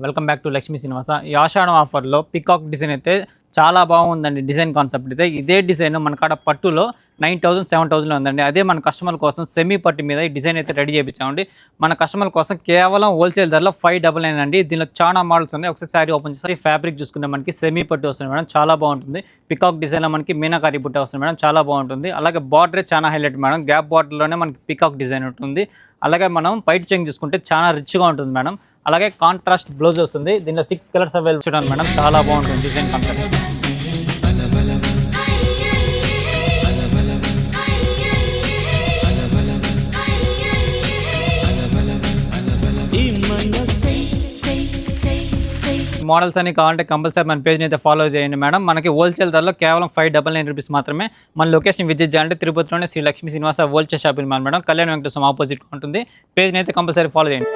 Welcome back to Lakshmi Srinivasa. ఈ ఆషాఢం ఆఫర్లో peacock design అయితే చాలా బాగుందండి. డిజైన్ కాన్సెప్ట్ అయితే ఇదే డిజైన్ మన కాడ పట్టులో 9,000 7,000 ఉందండి. అదే మన కస్టమర్ కోసం సెమీ పట్టు మీద ఈ డిజైన్ అయితే రెడీ చేయించామండి. మన కస్టమర్ కోసం కేవలం హోల్సేల్ ధరలో 599 అండి. దీనిలో చాలా మోడల్స్ ఉన్నాయి. ఒకసారి శారీ ఓపెన్ చేసి ఫ్యాబ్రిక్ చూసుకుంటే మనకి సెమీ పట్టు వస్తుంది మేడం, చాలా బాగుంటుంది. పికాక్ డిజైన్లో మనకి మీనాకారి బుట్ట వస్తుంది మేడం, చాలా బాగుంటుంది. అలాగే బార్డరే చాలా హైలైట్ మేడం, గ్యాప్ బార్డర్లోనే మనకి పికాక్ డిజైన్ ఉంటుంది. అలాగే మనం పైట్ చెంగ్ చూసుకుంటే చాలా రిచ్గా ఉంటుంది మేడం. అలాగే కాంట్రాస్ట్ బ్లౌజ్ వస్తుంది. దీనిలో 6 కలర్స్ అవైలబుల్ చూడండి మేడం, చాలా బాగుంటుంది డిజైన్ కాన్సెప్ట్. మోడల్స్ అని కావాలంటే కంపల్సరీ మన పేజ్ని అయితే ఫాలో చేయండి మేడం. మనకి హోల్సేల్ ధరలో కేవలం 599 రూపీస్ మాత్రమే. మన లొకేషన్ విజిట్ చేయాలంటే తిరుపతిలోనే Shri Lakshmi Srinivasa wholesale shopping mall madam, Kalyana Venkateswaram opposite ఉంటుంది. పేజ్ని అయితే కంపల్సరీ ఫాలో చేయండి.